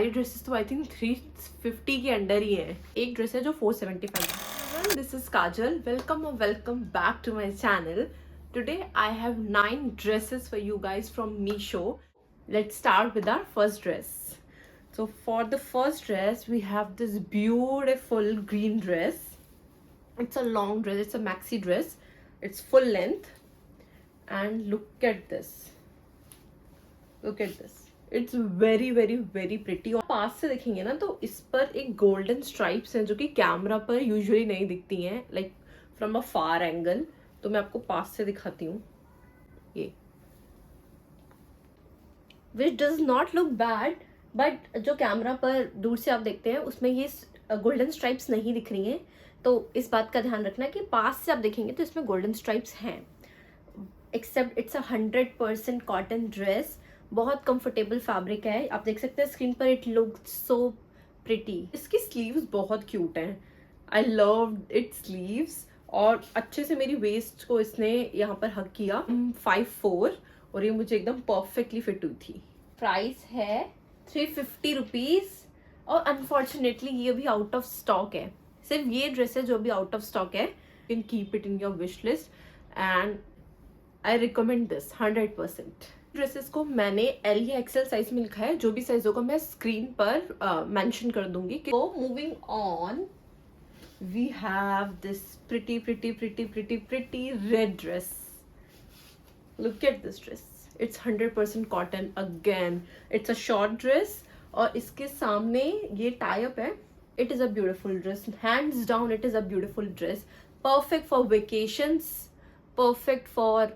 सारी ड्रेसेस तो I think 350 के अंडर ही है. एक ड्रेस है जो 475. This is Kajal. Welcome back to my channel. Today I have 9 dresses for you guys from Meesho. Let's start with our first dress. So for the first dress we have this beautiful green dress. It's a long dress, it's a maxi dress. It's full length and look at this. Look at this. It's very pretty. और पास से देखेंगे ना तो इस पर एक golden stripes हैं जो कि कैमरा पर यूजुअली नहीं दिखती हैं, like from a far angle. तो मैं आपको पास से दिखाती हूँ. ये which does not look bad, but जो कैमरा पर दूर से आप देखते हैं उसमें ये गोल्डन स्ट्राइप्स नहीं दिख रही हैं. तो इस बात का ध्यान रखना कि पास से आप देखेंगे तो इसमें गोल्डन स्ट्राइप्स हैं. Except it's a 100% cotton dress. बहुत कंफर्टेबल फैब्रिक है. आप देख सकते हैं स्क्रीन पर. It look so pretty. इसकी स्लीव्स बहुत क्यूट हैं. I love it sleeves. और अच्छे से मेरी वेस्ट को इसने यहाँ पर हक किया. 5'4" और ये मुझे एकदम परफेक्टली फिट हुई थी. प्राइस है 350 रुपीज़. और अनफॉर्चुनेटली ये भी आउट ऑफ स्टॉक है. सिर्फ ये ड्रेस है जो भी आउट ऑफ स्टॉक है. You can keep it in your wish list and I recommend this 100%. Dresses को मैंने एल या एक्सएल साइज में लिखा है. जो भी साइज होगा मैं स्क्रीन पर मेंशन कर दूंगी. तो moving on, we have this pretty red dress. Look at this dress. It's 100% cotton again. It's a short dress और इसके सामने ये tie up है. It is a beautiful dress. Hands down it is a beautiful dress. Perfect for vacations. Perfect for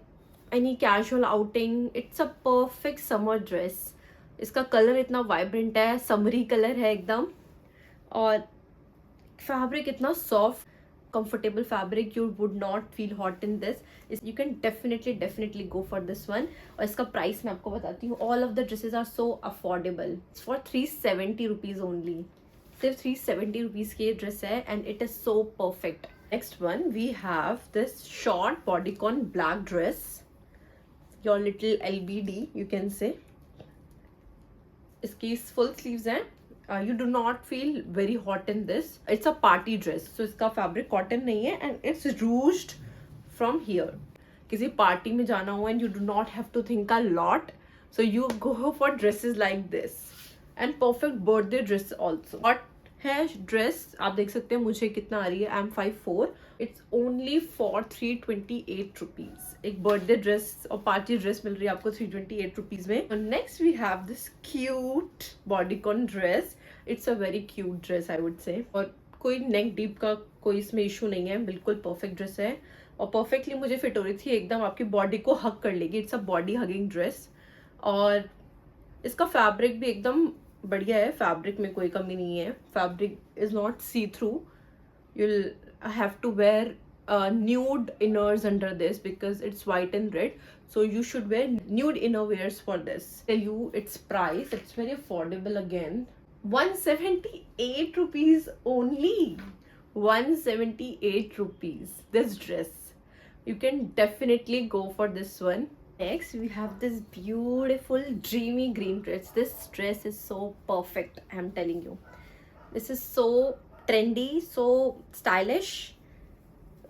any casual outing. It's a perfect summer dress. इसका colour इतना vibrant है. Summery colour है एकदम. और fabric इतना soft, comfortable fabric. You would not feel hot in this. You can definitely go for this one. और इसका price मैं आपको बताती हूँ. All of the dresses are so affordable. For 370 rupees only. सिर्फ 370 रुपीज़ की ये ड्रेस है and it is so perfect. Next one we have this short bodycon black dress. Your little LBD you can say. इसकी full sleeves हैं. You do not feel very hot in this. It's a party dress. So इसका fabric cotton नहीं है and it's ruched from here. किसी party में जाना हो and you do not have to think a lot. So you go for dresses like this. And perfect birthday dress also. Hot है dress. आप देख सकते हैं मुझे कितना आ रही है. I'm 5'4". It's only for 328 rupees. एक birthday dress और party dress मिल रही है आपको 328 rupees में. So next we have this cute bodycon dress. It's a very cute dress I would say. और कोई neck deep का कोई इसमें issue नहीं है. बिल्कुल perfect dress है और perfectly मुझे fit हो रही थी. एकदम आपकी body को hug कर लेगी. It's a body hugging dress. और इसका fabric भी एकदम बढ़िया है. फैब्रिक में कोई कमी नहीं है. Fabric is not see through. you'll have to wear nude inners under this because it's white and red, so you should wear nude innerwears for this. Tell you its price. It's very affordable again. 178 rupees only. 178 rupees this dress. You can definitely go for this one. Next we have this beautiful dreamy green dress. This dress is so perfect, I am telling you. This is so trendy, so stylish.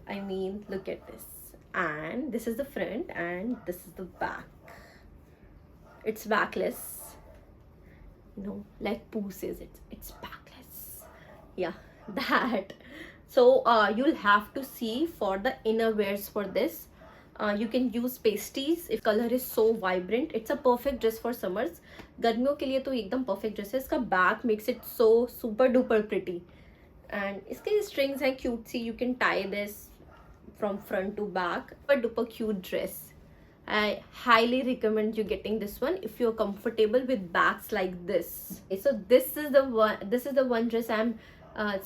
I mean, look at this. And this is the front and this is the back. It's backless. No, like Pooh says it's backless. Yeah, that. So you'll have to see for the inner wears for this. You can use pasties if color is so vibrant. It's a perfect dress for summers. गर्मियों के लिए तो एकदम perfect dress है. इसका back makes it so super duper pretty. And इसके strings हैं cute C. You can tie this from front to back. Super duper cute dress. I highly recommend you getting this one if you're comfortable with backs like this. Okay, so this is the one dress I'm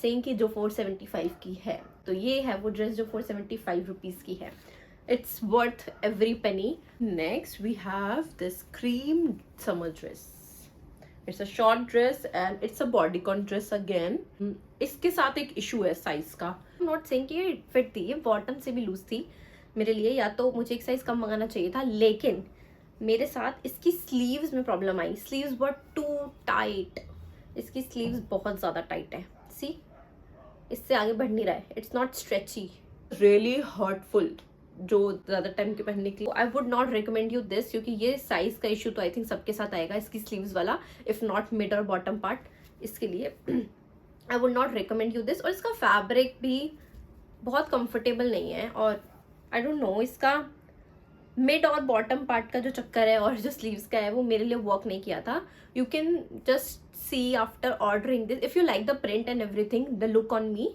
saying कि जो 475 की है. तो ये है वो dress जो 475 rupees की है. It's worth every penny. Next we have this cream summer dress. It's a short dress and it's a bodycon dress again. इसके साथ एक issue है size का. I'm not saying कि ये fit थी. ये bottom से भी loose थी मेरे लिए. या तो मुझे एक size कम मंगाना चाहिए था. लेकिन मेरे साथ इसकी sleeves में problem I. Sleeves were too tight. इसकी स्लीव्स बहुत ज़्यादा टाइट है, सी इससे आगे बढ़ नहीं रहा है, it's not stretchy, really hurtful जो ज़्यादा टाइम के पहनने के लिए। I would not recommend you this, क्योंकि ये साइज़ का इशू तो आई थिंक सबके साथ आएगा इसकी स्लीव्स वाला, इफ़ नॉट मिड और बॉटम पार्ट, इसके लिए I would not recommend you this. और इसका फैब्रिक भी बहुत कंफर्टेबल नहीं है, और आई डोंट नो इसका मिड और बॉटम पार्ट का जो चक्कर है और जो स्लीव्स का है वो मेरे लिए वर्क नहीं किया था। You can just see after ordering this, if you like the print and everything, the look on me,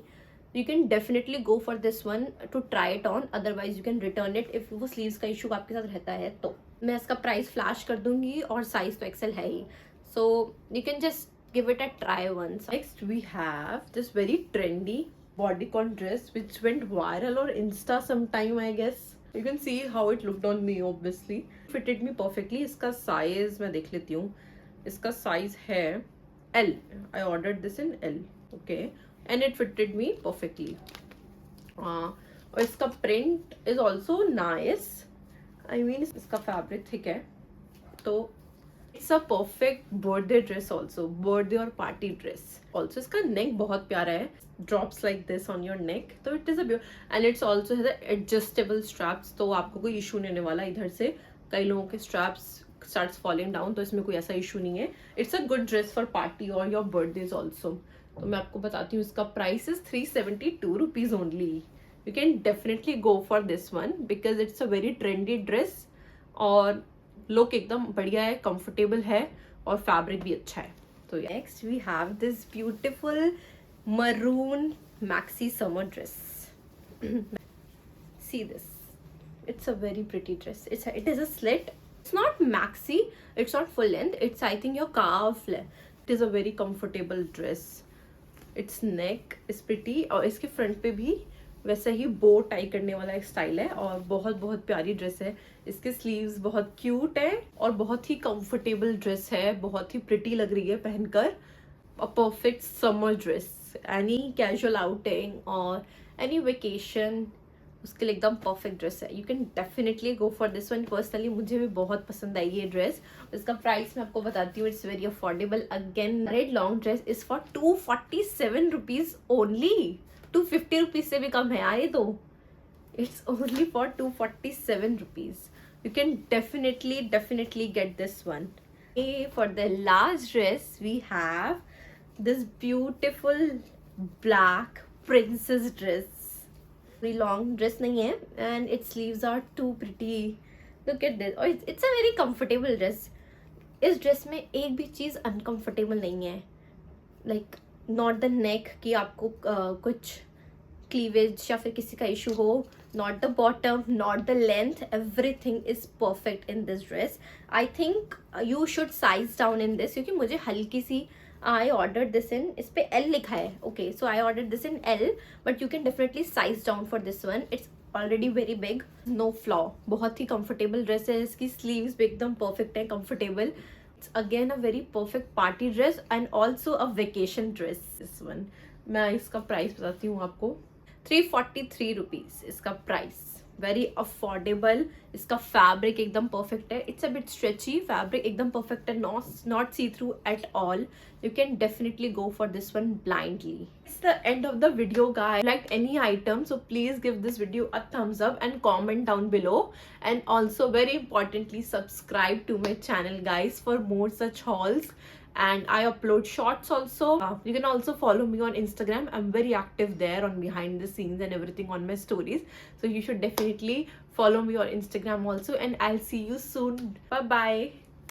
you can definitely go for this one to try it on, otherwise you can return it if वो sleeves का issue आपके साथ रहता है। तो मैं इसका price flash कर दूंगी, और साइज तो एक्सेल है ही, so you can just give it a try once. Next we have this very trendy bodycon dress which went viral on Insta sometime, I guess. You can see how it looked on me, obviously fitted me perfectly. इसका size मैं देख लेती हूँ, इसका size है L, I ordered this in L, okay, and it fitted me perfectly. और इसका print is also nice, I mean इसका fabric थिक है, तो it's a perfect birthday dress also, birthday और party dress also. इसका neck बहुत प्यारा है, drops like this on your neck, तो it is a beautiful, and it's also has adjustable straps, तो आपको कोई issue नहीं होने वाला इधर से, कई लोगों के straps starts falling down, तो इसमें कोई ऐसा issue नहीं है. It's a good dress for party or your birthdays also. तो मैं आपको बताती हूँ, इसका price is 372 rupees only. You can definitely go for this one because it's a very trendy dress, और लुक एकदम बढ़िया है, कंफर्टेबल है, और फैब्रिक भी अच्छा है. तो next we have this beautiful maroon maxi summer dress. See this, it's a very pretty dress. It is a slit. It's not maxi, it's not full length, it's I think your calf length. It is a very comfortable dress. Its neck is pretty, और इसके front पे भी वैसे ही बो tie करने वाला एक style है, और बहुत बहुत प्यारी ड्रेस है. इसके स्लीव्स बहुत क्यूट है, और बहुत ही कंफर्टेबल ड्रेस है, बहुत ही प्रिटी लग रही है पहनकर. A perfect summer dress, any casual outing और एनी वेकेशन, उसके लिए एकदम परफेक्ट ड्रेस है. You can definitely go for this one. Personally मुझे भी बहुत पसंद आई ये ड्रेस. इसका प्राइस मैं आपको बताती हूँ, it's very affordable. Again red long dress is for 247 rupees only. 250 rupees से भी कम है यार ये तो. It's only for 247 rupees. You can definitely get this one. For the last dress we have this beautiful black princess dress. Long dress नहीं है, and it's sleeves are too pretty. Look at this, और it's a very comfortable dress. इस dress में एक भी चीज़ uncomfortable नहीं है. Like not the neck कि आपको कुछ क्लीवेज या फिर किसी का इशू हो, not the bottom, not the length, everything is perfect in this dress. I think you should size down in this, क्योंकि मुझे हल्की सी, I ordered this in, इस पे L लिखा है, okay, so I ordered this in L, but you can definitely size down for this one. It's already very big, no flaw. बहुत ही comfortable dress है. इसकी sleeves भी एकदम perfect है, comfortable. It's again a very perfect party dress and also a vacation dress. This one, मैं इसका price बताती हूँ आपको. 343 रुपीज इसका प्राइस. Very affordable. इसका फैब्रिक एकदम परफेक्ट है. It's a bit stretchy, fabric एकदम परफेक्ट है, not see through at all. You can definitely go for this one blindly. It's the end of the video, guys. Like any item, so please give this video a thumbs up and comment down below. And also very importantly, subscribe to my channel, guys, for more such hauls. And I upload shorts also. You can also follow me on Instagram. I'm very active there on behind the scenes and everything on my stories. So you should definitely follow me on Instagram also. And I'll see you soon. Bye bye.